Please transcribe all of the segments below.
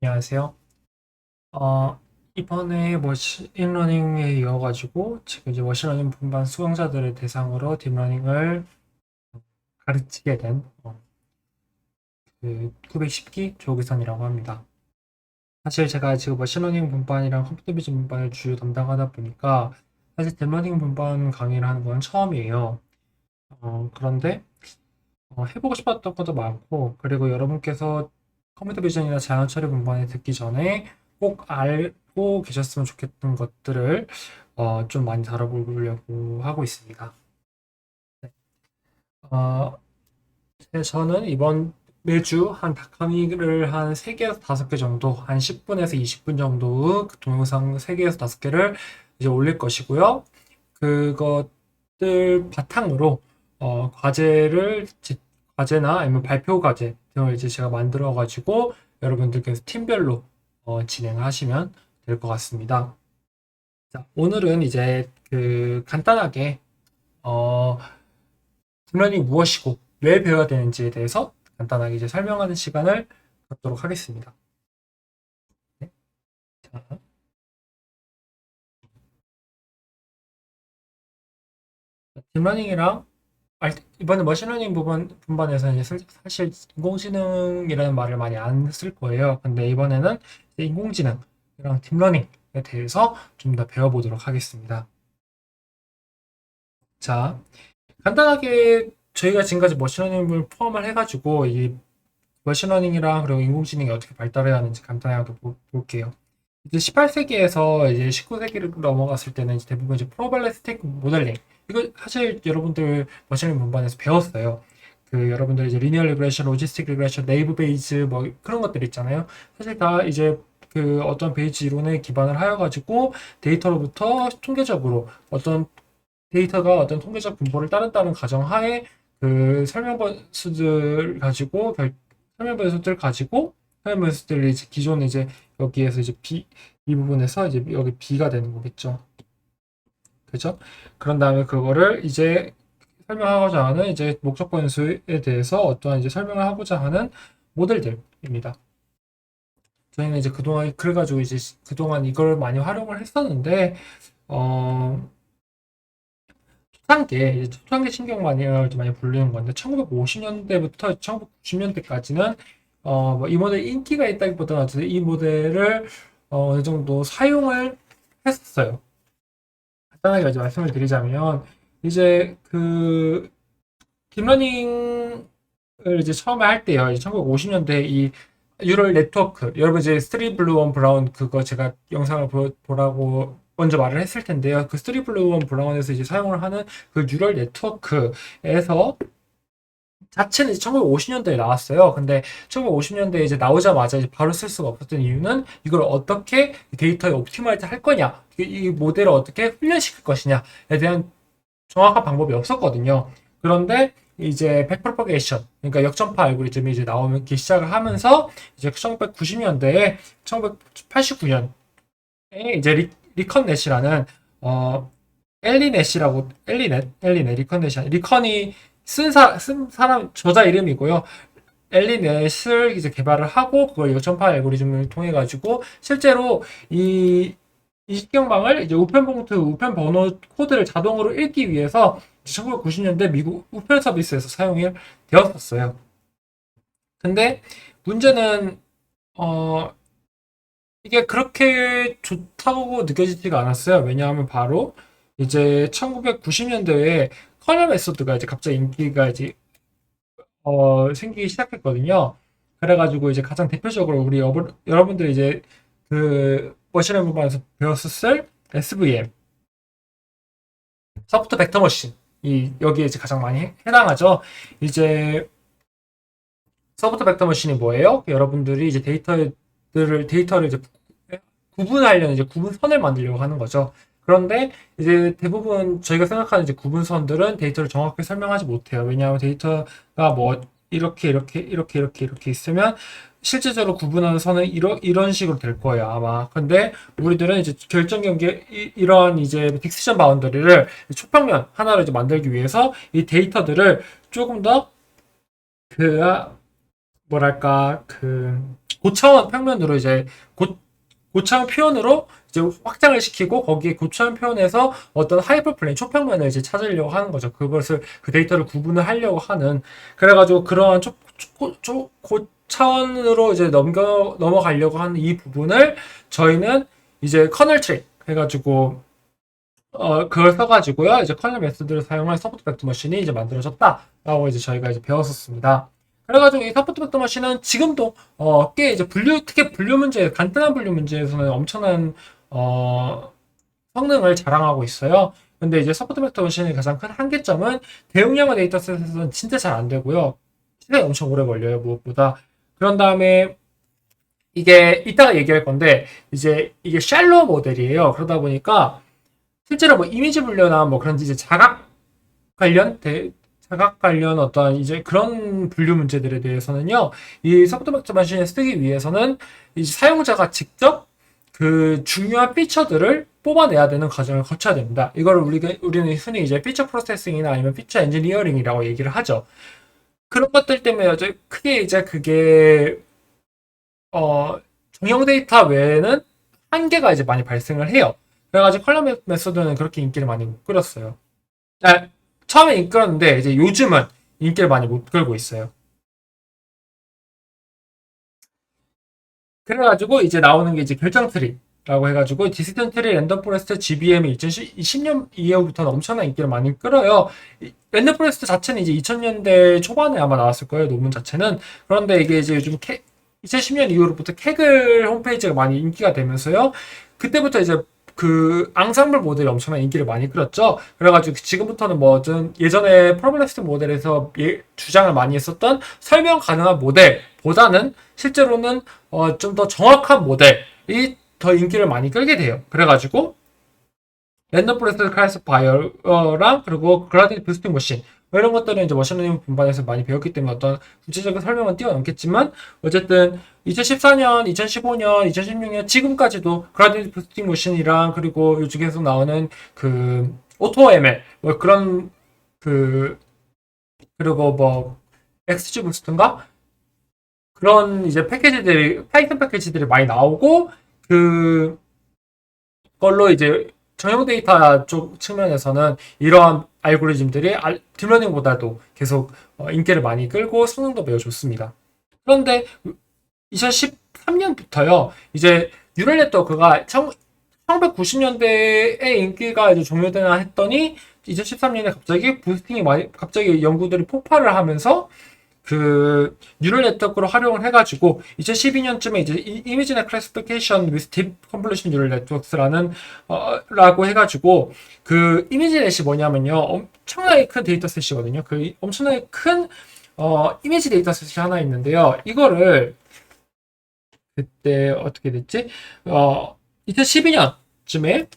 안녕하세요. 어, 이번에 머신러닝에 이어가지고 지금 이제 머신러닝 분반 수강자들을 대상으로 딥러닝을 가르치게 된 그 910기 조기선이라고 합니다. 사실 제가 지금 머신러닝 분반이랑 컴퓨터 비전 분반을 주요 담당하다 보니까 사실 딥러닝 분반 강의를 하는 건 처음이에요. 그런데 해보고 싶었던 것도 많고, 그리고 여러분께서 컴퓨터 비전이나 자연 처리 분반을 듣기 전에 꼭 알고 계셨으면 좋겠던 것들을 좀 많이 다뤄보려고 하고 있습니다. 네. 어, 저는 이번 매주 한 강의를 한 3개에서 5개 정도, 한 10분에서 20분 정도의 그 동영상 3개에서 5개를 이제 올릴 것이고요. 그것들 바탕으로 과제나 아니면 발표 과제 등을 이제 제가 만들어 가지고 여러분들께서 팀별로 진행을 하시면 될 것 같습니다. 자, 오늘은 이제 간단하게 어, 딥러닝이 무엇이고 왜 배워야 되는지에 대해서 간단하게 이제 설명하는 시간을 갖도록 하겠습니다. 네. 자, 딥러닝이랑 이번에 머신러닝 분반에서 이제 사실 인공지능이라는 말을 많이 안 쓸 거예요. 근데 이번에는 이제 인공지능이랑 딥러닝에 대해서 좀 더 배워보도록 하겠습니다. 자, 간단하게 저희가 지금까지 머신러닝을 포함을 해가지고 이 머신러닝이랑 그리고 인공지능이 어떻게 발달해야 하는지 간단하게 볼게요. 이제 18세기에서 이제 19세기를 넘어갔을 때는 이제 대부분 이제 프로발리스틱 모델링 이거 사실 여러분들 머신러닝 본반에서 배웠어요. 여러분들 이제 리니어 리그레션, 로지스틱 리그레션, 네이버 베이즈 뭐 그런 것들 있잖아요. 사실 다 이제 어떤 베이지 이론에 기반을 하여 가지고 데이터로부터 통계적으로 어떤 통계적 분포를 따른다는 가정하에 설명 변수들 가지고 설명 변수들이 이제 기존에 이제 여기에서 이제 이 부분에서 이제 여기 B가 되는 거겠죠. 그죠? 그런 다음에 그거를 이제 설명하고자 하는 이제 목적 변수에 대해서 어떠한 이제 설명을 하고자 하는 모델들입니다. 저희는 이제 그동안 그래가지고 이제 그동안 이걸 많이 활용을 했었는데 어 초창기 신경마니아를 많이 불리는 건데 1950년대부터 1990년대까지는 이 모델 인기가 있다기보다는 어쨌든 이 모델을 어느 정도 사용을 했었어요. 간단하게 이제 말씀을 드리자면 이제 딥러닝을 이제 처음에 할 때요. 이제 1950년대 이 뉴럴 네트워크 여러분 이제 스트리 블루 원 브라운 그거 제가 영상을 보라고 먼저 말을 했을 텐데요. 그 스트리 블루 원 브라운에서 이제 사용을 하는 그 뉴럴 네트워크에서 자체는 이제 1950년대에 나왔어요. 근데 1950년대에 이제 나오자마자 이제 바로 쓸 수가 없었던 이유는 이걸 어떻게 데이터에 옵티마이즈 할 거냐, 이 모델을 어떻게 훈련시킬 것이냐에 대한 정확한 방법이 없었거든요. 그런데 이제 백프로퍼게이션, 그러니까 역전파 알고리즘이 이제 나오기 시작을 하면서 이제 1990년대에 1989년에 이제 리컨넷이라는 어 엘리넷 리컨넷이 리컨이 쓴 사람 저자 이름이고요. 엘리넷을 이제 개발을 하고 그걸 역전파 알고리즘을 통해 가지고 실제로 이 식경망을 이제 우편 번호 코드를 자동으로 읽기 위해서 1990년대 미국 우편 서비스에서 사용이 되었었어요. 근데 문제는 어 이게 그렇게 좋다고 느껴지지가 않았어요. 왜냐하면 바로 이제 1990년대에 커널 메소드가 이제 갑자기 인기가 이제 생기기 시작했거든요. 그래가지고 이제 가장 대표적으로 우리 여러분들이 이제 머신러닝 부분에서 배웠을 SVM, 소프트 벡터 머신, 이 여기에 이제 가장 많이 해당하죠. 이제 소프트 벡터 머신이 뭐예요? 여러분들이 이제 데이터를 이제 구분하려는 이제 구분선을 만들려고 하는 거죠. 그런데 이제 대부분 저희가 생각하는 이제 구분선들은 데이터를 정확하게 설명하지 못해요. 왜냐하면 데이터가 뭐 이렇게 있으면 실제적으로 구분하는 선은 이런 식으로 될 거예요, 아마. 근데 우리들은 이제 결정 경계 이런 이제 딕스션 바운더리를 초평면 하나로 이제 만들기 위해서 이 데이터들을 조금 더 그 뭐랄까 고차원 평면으로 이제 고차원 표현으로 이제 확장을 시키고 거기에 고차원 표현에서 어떤 하이퍼플레인 초평면을 이제 찾으려고 하는 거죠. 그것을 그 데이터를 구분을 하려고 하는 그래가지고 그러한 고차원으로 이제 넘어가려고 하는 이 부분을 저희는 이제 커널 트리 해가지고 그걸 써가지고요. 이제 커널 메소드를 사용한 서포트 벡터 머신이 이제 만들어졌다라고 이제 저희가 이제 배웠었습니다. 그래가지고 이 서포트 벡터 머신은 지금도 꽤 이제 특히 분류 문제, 간단한 분류 문제에서는 엄청난 성능을 자랑하고 있어요. 근데 이제 서포트 벡터 머신의 가장 큰 한계점은 대용량의 데이터셋에서는 진짜 잘 안 되고요. 시간이 엄청 오래 걸려요, 무엇보다. 그런 다음에 이게 이따가 얘기할 건데 이제 이게 샬로우 모델이에요. 그러다 보니까 실제로 뭐 이미지 분류나 뭐 그런 이제 자각 관련 어떤 이제 그런 분류 문제들에 대해서는요, 이 소프트 벡터 머신을 쓰기 위해서는 이제 사용자가 직접 그 중요한 피처들을 뽑아내야 되는 과정을 거쳐야 됩니다. 이걸 우리는 흔히 이제 피처 프로세싱이나 아니면 피처 엔지니어링이라고 얘기를 하죠. 그런 것들 때문에 크게 이제 그게 정형 데이터 외에는 한계가 이제 많이 발생을 해요. 그래가지고 컬러 메소드는 그렇게 인기를 많이 못 끌었어요. 처음에 인기 끌었는데 이제 요즘은 인기를 많이 못 끌고 있어요. 그래가지고 이제 나오는 게 이제 결정 트리라고 해가지고 디시전 트리 랜덤 포레스트 GBM이 2020년 이후부터는 엄청난 인기를 많이 끌어요. 랜덤 포레스트 자체는 이제 2000년대 초반에 아마 나왔을 거예요, 논문 자체는. 그런데 이게 이제 요즘 2010년 이후로부터 캐글 홈페이지가 많이 인기가 되면서요. 그때부터 이제 그 앙상블 모델이 엄청난 인기를 많이 끌었죠. 그래가지고 지금부터는 뭐든 예전에 프로블레스 모델에서 주장을 많이 했었던 설명 가능한 모델보다는 실제로는 좀 더 정확한 모델이 더 인기를 많이 끌게 돼요. 그래가지고 랜덤 포레스트 클래시파이어랑 그리고 그라디언트 부스팅 머신 이런 것들은 이제 머신러닝 분반에서 많이 배웠기 때문에 어떤 구체적인 설명은 뛰어넘겠지만 어쨌든 2014년, 2015년, 2016년 지금까지도 그라디언트 부스팅 머신이랑 그리고 요즘 계속 나오는 그 오토 ML 뭐 그런 그 그리고 뭐 XG 부스트인가 그런 이제 패키지들이 파이썬 패키지들이 많이 나오고 그 걸로 이제 정형 데이터 쪽 측면에서는 이러한 알고리즘들이 딥러닝보다도 계속 인기를 많이 끌고 성능도 매우 좋습니다. 그런데 2013년부터요, 이제 뉴럴 네트워크가 1990년대에 인기가 이제 종료되나 했더니 2013년에 갑자기 연구들이 폭발을 하면서 그 뉴럴 네트워크로 활용을 해가지고 2012년쯤에 이제 이미지나 클래시피케이션 with deep convolution neural networks라는 라고 해가지고 그 이미지넷이 뭐냐면요, 엄청나게 큰 데이터셋이거든요. 그 엄청나게 큰 이미지 데이터셋이 하나 있는데요. 이거를 그때 어떻게 됐지? 2012년쯤에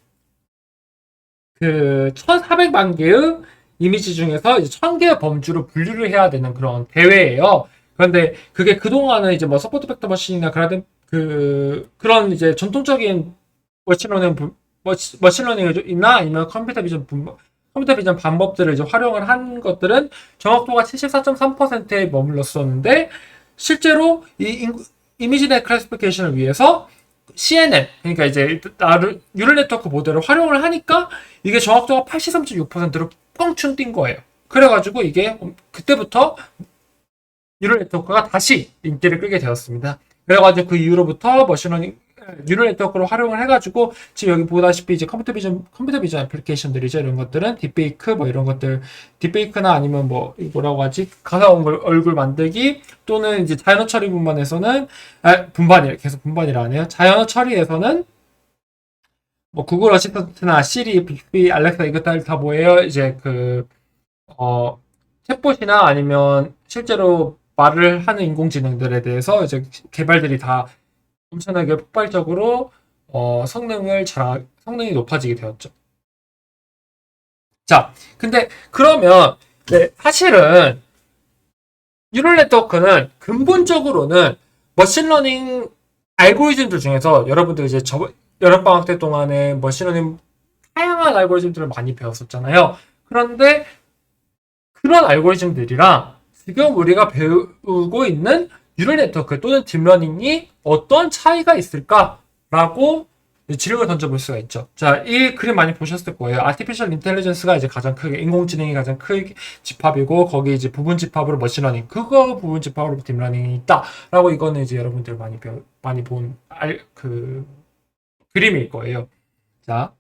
그 1,400만 개의 이미지 중에서 이제 1,000개의 범주로 분류를 해야 되는 그런 대회예요. 그런데 그게 그동안은 이제 뭐 서포트 벡터 머신이나 그런 이제 전통적인 머신러닝이나 아니면 컴퓨터 비전 방법들을 이제 활용을 한 것들은 정확도가 74.3%에 머물렀었는데 실제로 이 이미지넷 클래시피케이션을 위해서 CNN, 그러니까 이제 뉴럴 네트워크 모델을 활용을 하니까 이게 정확도가 83.6%로 뻥충 뛴 거예요. 그래가지고 이게 그때부터 뉴럴 네트워크가 다시 인기를 끌게 되었습니다. 그래가지고 그 이후로부터 뉴럴 네트워크를 활용을 해가지고 지금 여기 보다시피 이제 컴퓨터 비전 애플리케이션들이죠. 이런 것들은 딥페이크 뭐 이런 것들 딥페이크나 아니면 뭐 뭐라고 하지 가상 얼굴 만들기 또는 이제 자연어 처리 분반에서는 계속 분반이라 하네요. 자연어 처리에서는 뭐 구글 어시스턴트나 시리, 빅비, 알렉사 이것들 다 뭐예요? 이제 챗봇이나 아니면 실제로 말을 하는 인공지능들에 대해서 이제 개발들이 다 엄청나게 폭발적으로 성능이 높아지게 되었죠. 자, 근데 그러면 사실은 뉴럴 네트워크는 근본적으로는 머신러닝 알고리즘들 중에서 여러분들 이제 여름방학 때 동안에 머신러닝 다양한 알고리즘들을 많이 배웠었잖아요. 그런데 그런 알고리즘들이랑 지금 우리가 배우고 있는 뉴럴 네트워크 또는 딥러닝이 어떤 차이가 있을까라고 질문을 던져볼 수가 있죠. 자, 이 그림 많이 보셨을 거예요. 아티피셜 인텔리전스가 이제 가장 크게, 인공지능이 가장 크게 집합이고, 거기 이제 부분 집합으로 머신러닝, 그거 부분 집합으로 딥러닝이 있다라고 이거는 이제 여러분들 많이 본, 그림일 거예요. 자,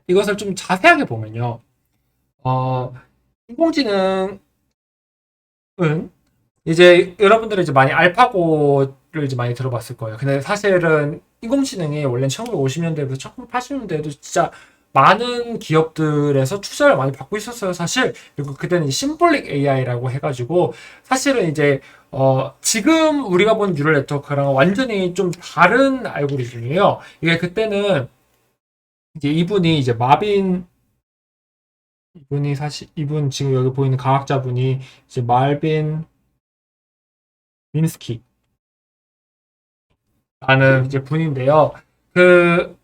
이것을 좀 자세하게 보면요. 인공지능은 이제 여러분들이 이제 많이 알파고를 이제 많이 들어봤을 거예요. 근데 사실은 인공지능이 원래 1950년대부터 1980년대에도 진짜 많은 기업들에서 투자를 많이 받고 있었어요, 사실. 그리고 그때는 심볼릭 AI라고 해가지고 사실은 이제 지금 우리가 본 뉴럴 네트워크랑 완전히 좀 다른 알고리즘이에요. 이게 그때는 이제 이분 지금 여기 보이는 과학자분이 이제 말빈 미스키라는 이제 분인데요. 그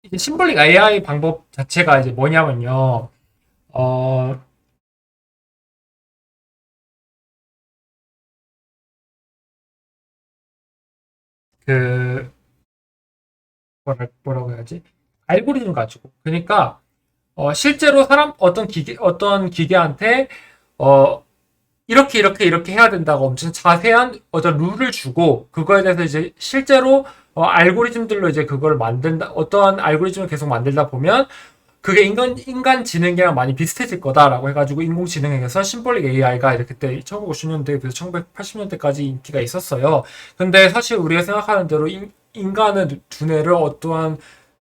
이제 심볼릭 AI 방법 자체가 이제 뭐냐면요. 어, 그 뭐라고 해야지? 알고리즘 가지고. 그러니까 실제로 어떤 기계한테 어, 이렇게 해야 된다고 엄청 자세한 어떤 룰을 주고 그거에 대해서 이제 실제로 알고리즘들로 이제 그걸 만든다. 어떠한 알고리즘을 계속 만들다 보면 그게 인간 지능이랑 많이 비슷해질 거다라고 해가지고 인공지능에서 심볼릭 AI가 이렇게 그때 1950년대부터 1980년대까지 인기가 있었어요. 근데 사실 우리가 생각하는 대로 인간의 두뇌를 어떠한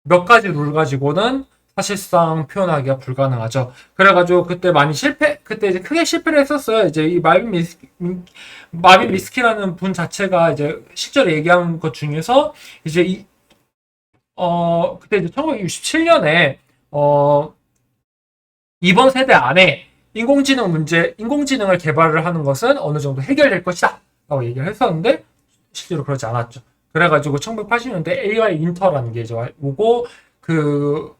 몇 가지 룰 가지고는 사실상 표현하기가 불가능하죠. 그래가지고 그때 이제 크게 실패를 했었어요. 이제 이 마빈 미스키라는 분 자체가 이제 실제로 얘기한 것 중에서 이제 그때 이제 1967년에 어, 이번 세대 안에 인공지능을 개발을 하는 것은 어느 정도 해결될 것이다. 라고 얘기를 했었는데, 실제로 그렇지 않았죠. 그래가지고 1980년대 AI 인터라는 게 이제 오고, 그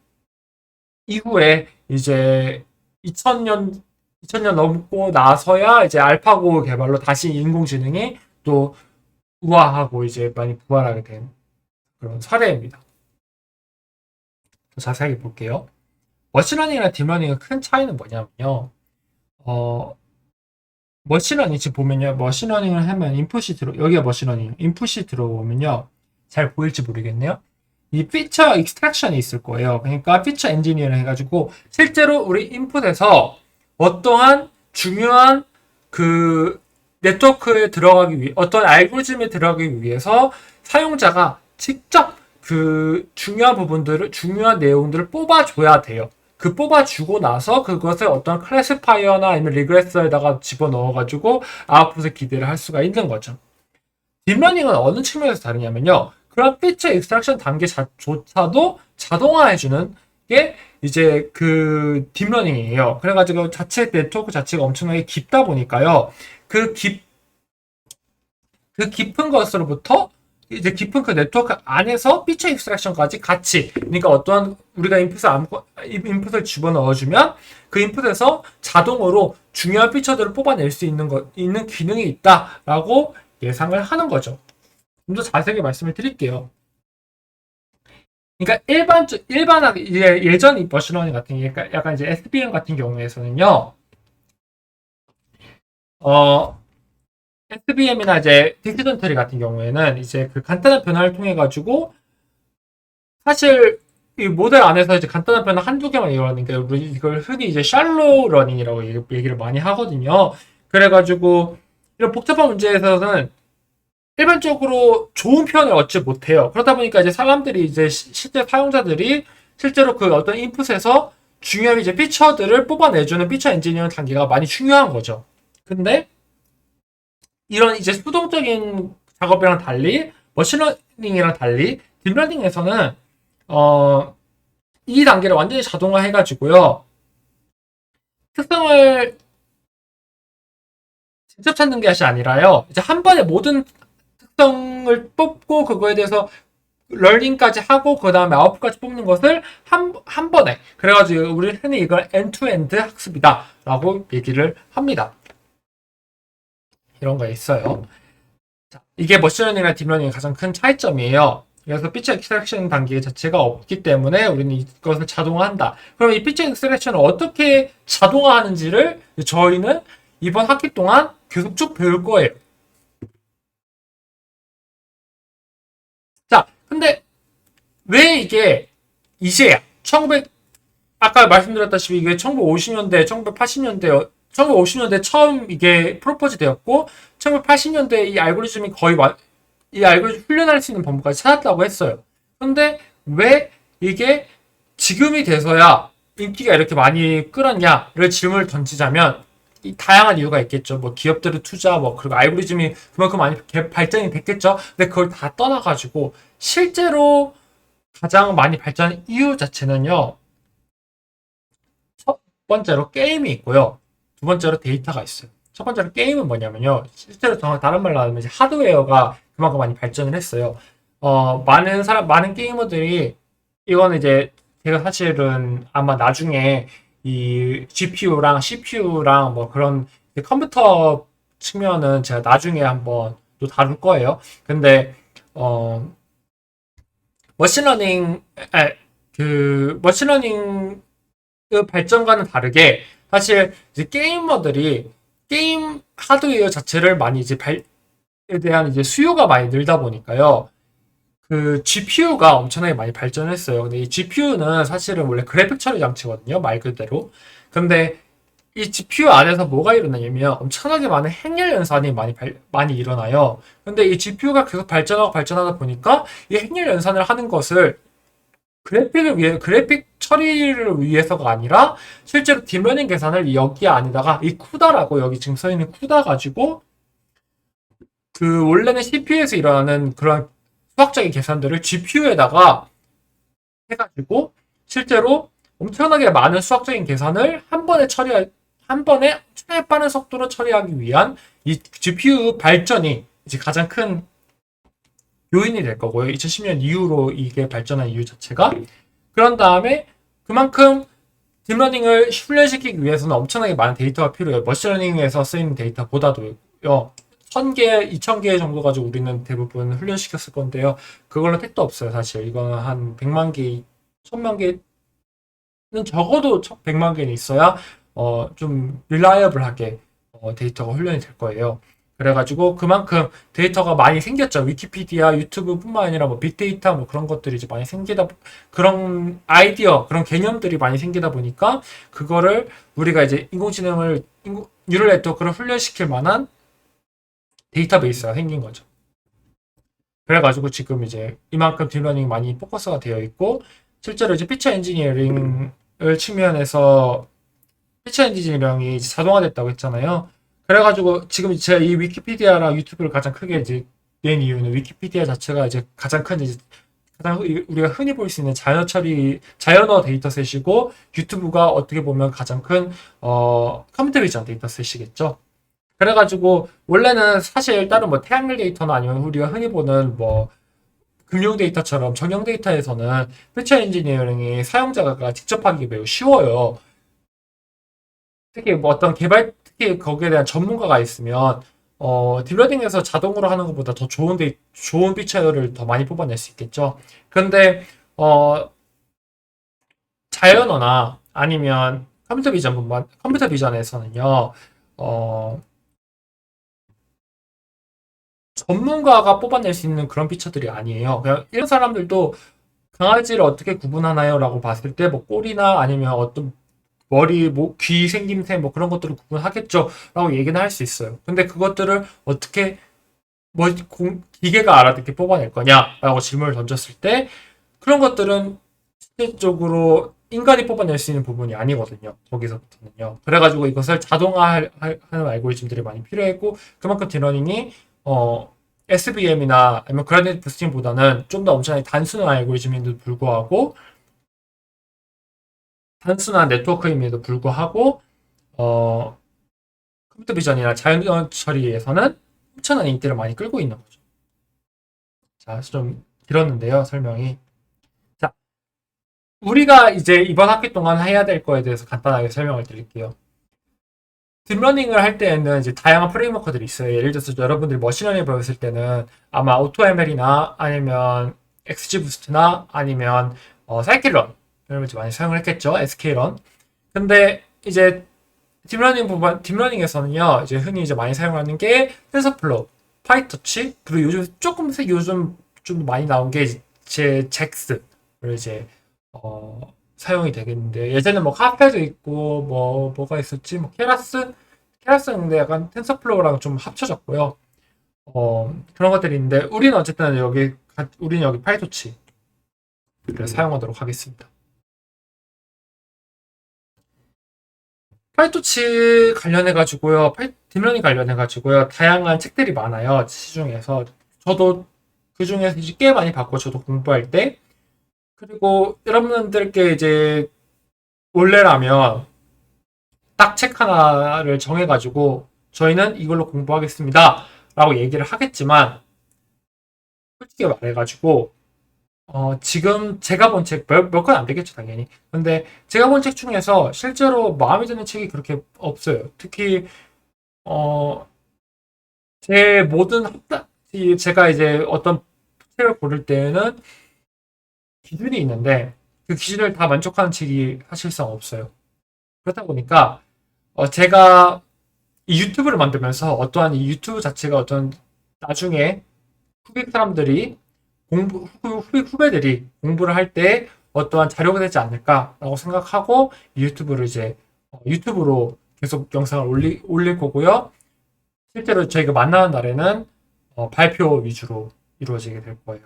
이후에 이제 2000년 넘고 나서야 이제 알파고 개발로 다시 인공지능이 또 우아하고 이제 많이 부활하게 된 그런 사례입니다. 더 자세하게 볼게요. 머신러닝이랑 딥러닝의 큰 차이는 뭐냐면요. 어, 머신러닝 지금 보면요. 머신러닝을 하면 여기가 머신러닝. 인풋이 들어오면요. 잘 보일지 모르겠네요. 이 피처 익스트랙션이 있을 거예요. 그러니까 피처 엔지니어링 해가지고 실제로 우리 인풋에서 어떠한 중요한 그 네트워크에 들어가기 위해 어떤 알고리즘에 들어가기 위해서 사용자가 직접 그 중요한 내용들을 뽑아줘야 돼요. 그 뽑아주고 나서 그것을 어떤 클래시파이어나 아니면 리그레서에다가 집어넣어가지고 아웃풋을 기대를 할 수가 있는 거죠. 딥러닝은 어느 측면에서 다르냐면요. 그런 피처 익스트랙션 단계조차도 자동화해주는 게 이제 그 딥러닝이에요. 그래가지고 네트워크 자체가 엄청나게 깊다 보니까요. 그 깊, 그 깊은 것으로부터 이제 깊은 그 네트워크 안에서 피처 익스트랙션까지 같이 그러니까 어떠한 우리가 인풋을 집어넣어주면 그 인풋에서 자동으로 중요한 피처들을 뽑아낼 수 있는 기능이 있다라고 예상을 하는 거죠. 좀 더 자세하게 말씀을 드릴게요. 그러니까 일반하게 예전 이 머신러닝 같은 게 약간 이제 SBM 같은 경우에서는요. 어, SBM이나 이제 디시전 트리 같은 경우에는 이제 그 간단한 변화를 통해 가지고 사실 이 모델 안에서 이제 간단한 변화 한두 개만 일어나니까 우리 이걸 흔히 이제 샬로우 러닝이라고 얘기를 많이 하거든요. 그래가지고 이런 복잡한 문제에서는 일반적으로 좋은 표현을 얻지 못해요. 그러다 보니까 이제 사람들이 이제 실제 사용자들이 실제로 그 어떤 인풋에서 중요한 이제 피처들을 뽑아내주는 피처 엔지니어링 단계가 많이 중요한 거죠. 근데 이런 이제 수동적인 작업이랑 달리 머신러닝이랑 달리 딥러닝에서는 어, 이 단계를 완전히 자동화 해가지고요. 특성을 직접 찾는 것이 아니라요. 이제 한 번에 모든 특성을 뽑고 그거에 대해서 러닝까지 하고 그 다음에 아웃풋까지 뽑는 것을 한 번에 그래가지고 우리는 흔히 이걸 엔투엔드 학습이다 라고 얘기를 합니다. 이런 거 있어요. 자, 이게 머신러닝이나 딥러닝의 가장 큰 차이점이에요. 그래서 피처 익스트랙션 단계 자체가 없기 때문에 우리는 이것을 자동화한다. 그럼 이 피처 익스트랙션을 어떻게 자동화하는지를 저희는 이번 학기 동안 계속 쭉 배울 거예요. 자, 근데 왜 이게 이제야 1900 아까 말씀드렸다시피 이게 1950년대, 1980년대, 1950년대 처음 이게 프로포즈 되었고 1980년대 이 알고리즘이 거의 이 알고리즘 훈련할 수 있는 방법까지 찾았다고 했어요. 근데 왜 이게 지금이 돼서야 인기가 이렇게 많이 끌었냐를 질문을 던지자면 이 다양한 이유가 있겠죠. 뭐 기업들의 투자, 뭐 그리고 알고리즘이 그만큼 많이 발전이 됐겠죠. 근데 그걸 다 떠나가지고 실제로 가장 많이 발전한 이유 자체는요. 첫 번째로 게임이 있고요. 두 번째로 데이터가 있어요. 첫 번째로 게임은 뭐냐면요. 실제로 정말 다른 말로 하면 이제 하드웨어가 그만큼 많이 발전을 했어요. 많은 게이머들이 이거는 이제 제가 사실은 아마 나중에 이 GPU랑 CPU랑 뭐 그런 컴퓨터 측면은 제가 나중에 한번 또 다룰 거예요. 근데 어 머신러닝 머신러닝 그 발전과는 다르게 사실 이제 게이머들이 게임 하드웨어 자체를 많이 이제 에 대한 이제 수요가 많이 늘다 보니까요. 그 GPU가 엄청나게 많이 발전했어요. 근데 이 GPU는 사실은 원래 그래픽 처리 장치거든요. 말 그대로. 근데 이 GPU 안에서 뭐가 일어나냐면 엄청나게 많은 행렬 연산이 많이 일어나요. 근데 이 GPU가 계속 발전하고 발전하다 보니까 이 행렬 연산을 하는 것을 그래픽 처리를 위해서가 아니라 실제로 딥러닝 계산을 여기 안에다가 이 쿠다라고 여기 지금 써 있는 쿠다 가지고 그 원래는 CPU에서 일어나는 그런 수학적인 계산들을 GPU에다가 해가지고 실제로 엄청나게 많은 수학적인 계산을 한 번에 엄청나게 빠른 속도로 처리하기 위한 이 GPU 발전이 이제 가장 큰 요인이 될 거고요. 2010년 이후로 이게 발전한 이유 자체가. 그런 다음에 그만큼 딥러닝을 훈련시키기 위해서는 엄청나게 많은 데이터가 필요해요. 머신러닝에서 쓰이는 데이터보다도요. 1000개, 2000개 정도 가지고 우리는 대부분 훈련시켰을 건데요. 그걸로 택도 없어요, 사실. 이거는 한 100만 개, 1000만 개는 적어도 100만 개는 있어야 좀 릴라이어블하게 데이터가 훈련이 될 거예요. 그래가지고 그만큼 데이터가 많이 생겼죠. 위키피디아, 유튜브뿐만 아니라 뭐 빅데이터 뭐 그런 것들이 이제 많이 그런 아이디어, 그런 개념들이 많이 생기다 보니까 그거를 우리가 이제 뉴럴 네트워크를 훈련시킬 만한 데이터베이스가 생긴 거죠. 그래가지고 지금 이제 이만큼 딥러닝이 많이 포커스가 되어 있고 실제로 이제 피처 엔지니어링을 측면에서 피처 엔지니어링이 이제 자동화됐다고 했잖아요. 그래가지고 지금 제가 이 위키피디아랑 유튜브를 가장 크게 이제 낸 이유는 위키피디아 자체가 이제 가장 큰 이제 가장 우리가 흔히 볼 수 있는 자연어 데이터셋이고 유튜브가 어떻게 보면 가장 큰 컴퓨터 비전 데이터셋이겠죠. 그래가지고 원래는 사실 다른 뭐 태양열 데이터나 아니면 우리가 흔히 보는 뭐 금융 데이터처럼 정형 데이터에서는 피처 엔지니어링이 사용자가 직접 하기 매우 쉬워요. 특히 뭐 어떤 특히 거기에 대한 전문가가 있으면 딥러닝에서 자동으로 하는 것보다 더 좋은 피처를 더 많이 뽑아낼 수 있겠죠. 근데 어, 자연어나 아니면 컴퓨터 비전에서는요. 어, 전문가가 뽑아낼 수 있는 그런 피처들이 아니에요. 그냥 이런 사람들도 강아지를 어떻게 구분하나요? 라고 봤을 때 뭐 꼬리나 아니면 어떤 머리, 귀 생김새 뭐 그런 것들을 구분하겠죠. 라고 얘기는 할 수 있어요. 근데 그것들을 어떻게 기계가 알아듣게 뽑아낼 거냐? 라고 질문을 던졌을 때 그런 것들은 실질적으로 인간이 뽑아낼 수 있는 부분이 아니거든요. 거기서부터는요. 그래가지고 이것을 자동화하는 알고리즘들이 많이 필요했고 그만큼 딥러닝이 SVM이나 아니면 그라디언트 부스팅보다는 좀 더 엄청나게 단순한 알고리즘임에도 불구하고 단순한 네트워크임에도 불구하고 어, 컴퓨터 비전이나 자연어 처리에서는 엄청난 인기를 많이 끌고 있는 거죠. 자, 좀 길었는데요, 설명이. 자, 우리가 이제 이번 학기 동안 해야 될 거에 대해서 간단하게 설명을 드릴게요. 딥러닝을 할 때에는 이제 다양한 프레임워크들이 있어요. 예를 들어서 여러분들이 머신러닝 배웠을 때는 아마 AutoML이나 아니면 XGBoost나 아니면 사이클런 이런 걸 많이 사용을 했겠죠. SK런. 근데 이제 딥러닝에서는요, 이제 흔히 이제 많이 사용하는 게 텐서플로우, 파이터치, 그리고 요즘 좀 많이 나온 게 이제 잭스를 이제 사용이 되겠는데, 예전에 뭐 카페도 있고 뭐가 있었지, 뭐 케라스는 근데 약간 텐서플로우랑 좀 합쳐졌고요. 그런 것들이 있는데 우리는 여기 파이터치를 사용하도록 하겠습니다. 파이토치 관련해가지고요, 딥러닝 관련해가지고요, 다양한 책들이 많아요, 시중에서. 저도 그 중에서 이제 꽤 많이 봤고, 저도 공부할 때. 그리고 여러분들께 이제 원래라면 딱 책 하나를 정해가지고, 저희는 이걸로 공부하겠습니다. 라고 얘기를 하겠지만, 솔직히 말해가지고, 지금 제가 본 책, 몇 권 안 되겠죠, 당연히. 근데 제가 본 책 중에서 실제로 마음에 드는 책이 그렇게 없어요. 특히, 어, 제 모든 제가 이제 어떤 책을 고를 때에는 기준이 있는데 그 기준을 다 만족하는 책이 사실상 없어요. 그렇다 보니까 제가 이 유튜브를 만들면서 어떠한 이 유튜브 자체가 어떤 나중에 사람들이 후배들이 공부를 할 때 어떠한 자료가 되지 않을까라고 생각하고 이 유튜브를 이제 유튜브로 계속 영상을 올릴 거고요. 실제로 저희가 만나는 날에는 발표 위주로 이루어지게 될 거예요.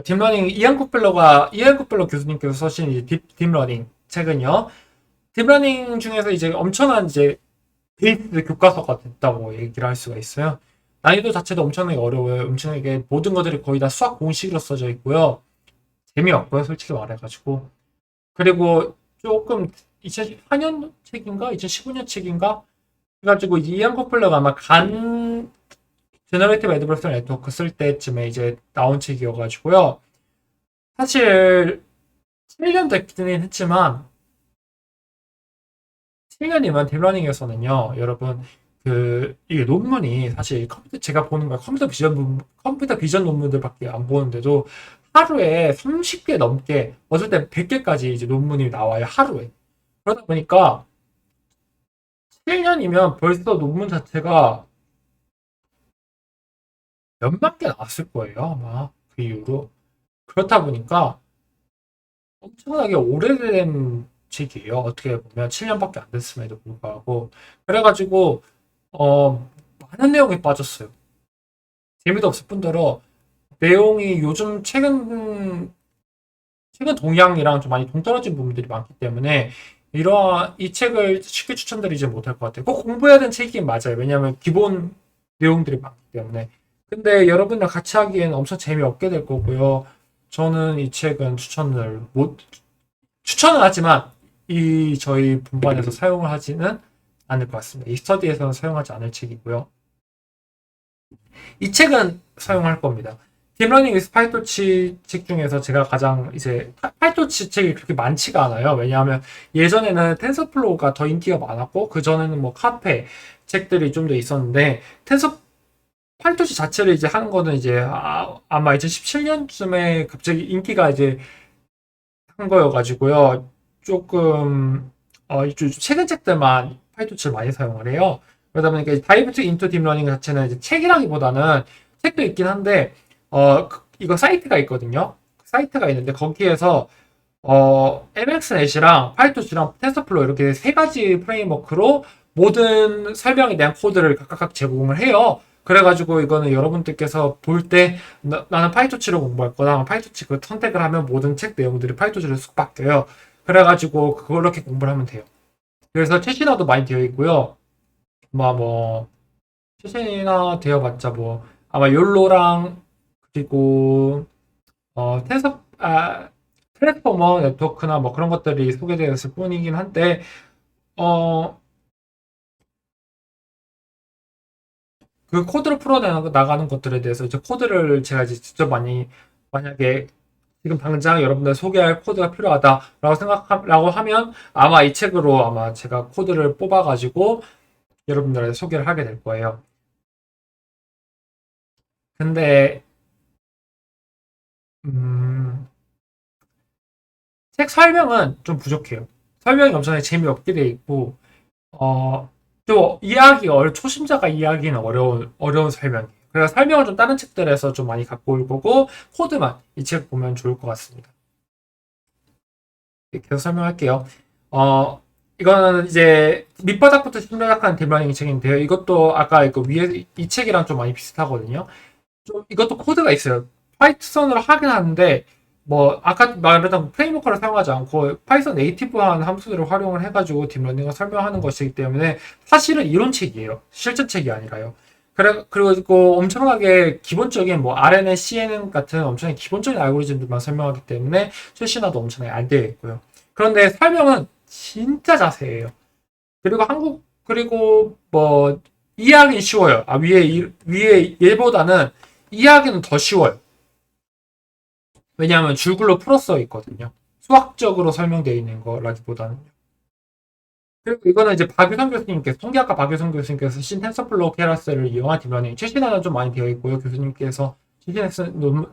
딥러닝 이안 쿠펠러 교수님께서 쓰신 딥러닝 책은요. 딥러닝 중에서 이제 엄청난 이제 베이스 교과서가 됐다고 얘기를 할 수가 있어요. 난이도 자체도 엄청나게 어려워요. 엄청나게 모든 것들이 거의 다 수학 공식으로 써져 있고요. 재미없고요, 솔직히 말해가지고. 그리고 조금 2014년 책인가? 2015년 책인가? 그래가지고 이안 코플러가 아마 제너레이티브 애드버스 네트워크 쓸 때쯤에 이제 나온 책이어가지고요. 사실 7년 됐기는 했지만 7년이면 딥러닝에서는요, 여러분 이게 논문이 사실 제가 보는 거 컴퓨터 비전 논문들밖에 안 보는데도 하루에 30개 넘게 어쩔 때 100개까지 이제 논문이 나와요, 하루에. 그러다 보니까 7년이면 벌써 논문 자체가 몇만 개 나왔을 거예요, 아마 그 이후로. 그렇다 보니까 엄청나게 오래된 책이에요. 어떻게 보면 7년밖에 안 됐음에도 불구하고. 그래가지고 많은 내용이 빠졌어요. 재미도 없을 뿐더러 내용이 요즘 최근 동향이랑 좀 많이 동떨어진 부분들이 많기 때문에 이 책을 쉽게 추천드리지 못할 것 같아요. 꼭 공부해야 되는 책이긴 맞아요. 왜냐하면 기본 내용들이 많기 때문에. 근데 여러분과 같이 하기에는 엄청 재미없게 될 거고요. 저는 이 책은 추천은 하지만 저희 분반에서 사용을 하지는 않을 것 같습니다. 이 스터디에서는 사용하지 않을 책이고요. 이 책은 사용할 겁니다. 딥러닝 위스 파이토치 책 중에서 제가 가장 이제 파이토치 책이 그렇게 많지가 않아요. 왜냐하면 예전에는 텐서플로우가 더 인기가 많았고 그 전에는 뭐 카페 책들이 좀 더 있었는데 파이토치 자체를 이제 하는 거는 이제 아마 2017년쯤에 갑자기 인기가 이제 한 거여가지고요. 조금 최근 책들만 파이토치를 많이 사용을 해요. 그러다 보니까 다이브트 인투 딥러닝 자체는 이제 책이라기보다는 책도 있긴 한데 이거 사이트가 있거든요. 사이트가 있는데 거기에서 MXNet이랑 파이토치랑 텐서플로우 이렇게 세 가지 프레임워크로 모든 설명에 대한 코드를 각각 제공을 해요. 그래가지고 이거는 여러분들께서 볼 때 나는 파이토치를 공부할 거다. 파이토치 그 선택을 하면 모든 책 내용들이 파이토치로 쑥 바뀌어요. 그래가지고 그렇게 공부를 하면 돼요. 그래서 최신화도 많이 되어 있고요. 최신화 되어봤자 아마 욜로랑 그리고 트랜스포머 네트워크나 뭐 그런 것들이 소개되었을 뿐이긴 한데 어, 코드를 풀어나가는 것들에 대해서 이제 코드를 제가 이제 직접 만약에 지금 당장 여러분들 소개할 코드가 필요하다라고 생각하라고 하면 아마 이 책으로 아마 제가 코드를 뽑아가지고 여러분들한테 소개를 하게 될 거예요. 근데 음, 책 설명은 좀 부족해요. 설명이 엄청나게 재미없게 돼 있고 또 초심자가 이해하기는 어려운 설명이에요. 그래서 설명을 좀 다른 책들에서 좀 많이 갖고 올 거고 코드만 이 책 보면 좋을 것 같습니다. 계속 설명할게요. 이거는 이제 밑바닥부터 심리학하는 딥러닝 책인데요. 이것도 아까 이거 위에 이 책이랑 좀 많이 비슷하거든요. 좀 이것도 코드가 있어요. 파이썬으로 하긴 하는데 뭐 아까 말했던 프레임워크를 사용하지 않고 파이썬 네이티브한 함수들을 활용을 해가지고 딥러닝을 설명하는 것이기 때문에 사실은 이론책이에요. 실전책이 아니라요. 그리고 엄청나게 기본적인 뭐 RNN, CNN 같은 엄청나게 기본적인 알고리즘들만 설명하기 때문에 출신화도 엄청나게 안 되어 있고요. 그런데 설명은 진짜 자세해요. 그리고 뭐 이해하기 쉬워요. 위에 얘보다는 이해하기는 더 쉬워요. 왜냐하면 줄글로 풀어 있거든요. 수학적으로 설명되어 있는 거라기보다는. 그리고 이거는 이제 박유성 교수님께서, 통계학과 박유성 교수님께서 쓰신 텐서플로우 케라스를 이용한 딥러닝, 최신화는 좀 많이 되어 있고요. 교수님께서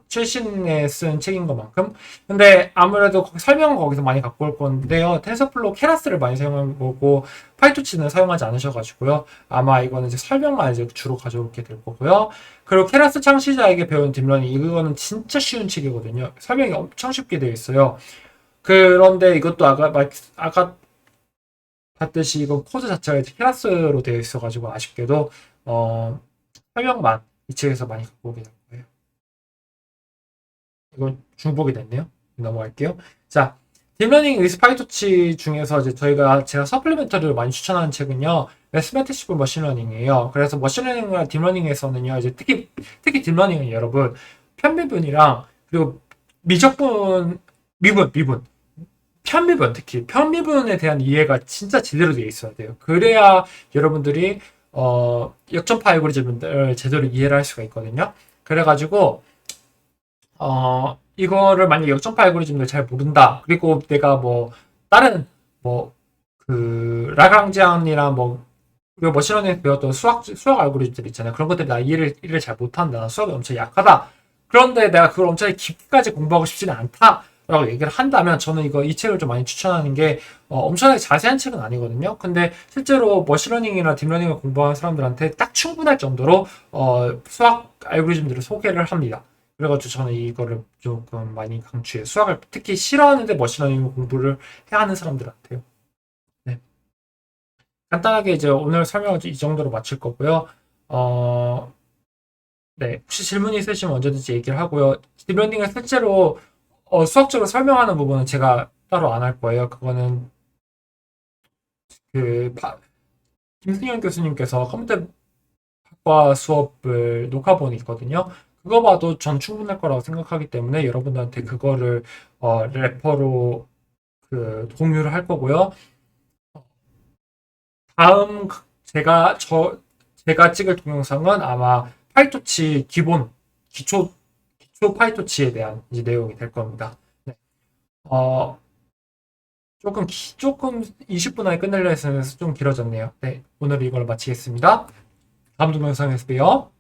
최신에 쓴 책인 것만큼. 근데 아무래도 설명은 거기서 많이 갖고 올 건데요. 텐서플로우 케라스를 많이 사용한 거고, 파이토치는 사용하지 않으셔가지고요. 아마 이거는 이제 설명만 이제 주로 가져오게 될 거고요. 그리고 케라스 창시자에게 배운 딥러닝, 이거는 진짜 쉬운 책이거든요. 설명이 엄청 쉽게 되어 있어요. 그런데 이것도 아까 봤듯이 이거 코드 자체가 이제 클래스로 되어 있어가지고 아쉽게도 설명만 이 책에서 많이 갖고 오게 된 거예요. 이건 중복이 됐네요. 넘어갈게요. 자, 딥러닝 위스 파이토치 중에서 이제 제가 서플리멘터리를 많이 추천하는 책은요. 매스매티시블 머신러닝이에요. 그래서 머신러닝이나 딥러닝에서는요, 이제 특히 딥러닝은 여러분 편미분이랑 그리고 미분 특히 편미분에 대한 이해가 진짜 제대로 되어 있어야 돼요. 그래야 여러분들이 역전파 알고리즘을 제대로 이해를 할 수가 있거든요. 그래가지고 이거를 만약에 역전파 알고리즘을 잘 모른다. 그리고 내가 뭐 다른 뭐 그 라그랑지안이나 뭐 그리고 머신러닝에서 배웠던 수학 알고리즘들 있잖아요. 그런 것들이 나 이해를 잘 못한다. 나 수학이 엄청 약하다. 그런데 내가 그걸 엄청 깊이까지 공부하고 싶지는 않다. 라고 얘기를 한다면 저는 이 책을 좀 많이 추천하는 게 엄청나게 자세한 책은 아니거든요. 근데 실제로 머신러닝이나 딥러닝을 공부하는 사람들한테 딱 충분할 정도로 수학 알고리즘들을 소개를 합니다. 그래가지고 저는 이거를 조금 많이 강추해요. 수학을 특히 싫어하는데 머신러닝 공부를 해야 하는 사람들한테요. 네. 간단하게 이제 오늘 설명을 이 정도로 마칠 거고요. 어, 네. 혹시 질문이 있으시면 언제든지 얘기를 하고요. 딥러닝을 실제로 수학적으로 설명하는 부분은 제가 따로 안 할 거예요. 그거는 그 김승현 교수님께서 컴퓨터과 수업을 녹화본이 있거든요. 그거 봐도 전 충분할 거라고 생각하기 때문에 여러분들한테 그거를 레퍼로 공유를 할 거고요. 다음 제가 찍을 동영상은 아마 파이토치 기초 파이토치에 대한 이제 내용이 될 겁니다. 네. 어, 조금 20분 안에 끝내려 해서 좀 길어졌네요. 네, 오늘 이걸 마치겠습니다. 다음 동영상에서 봬요.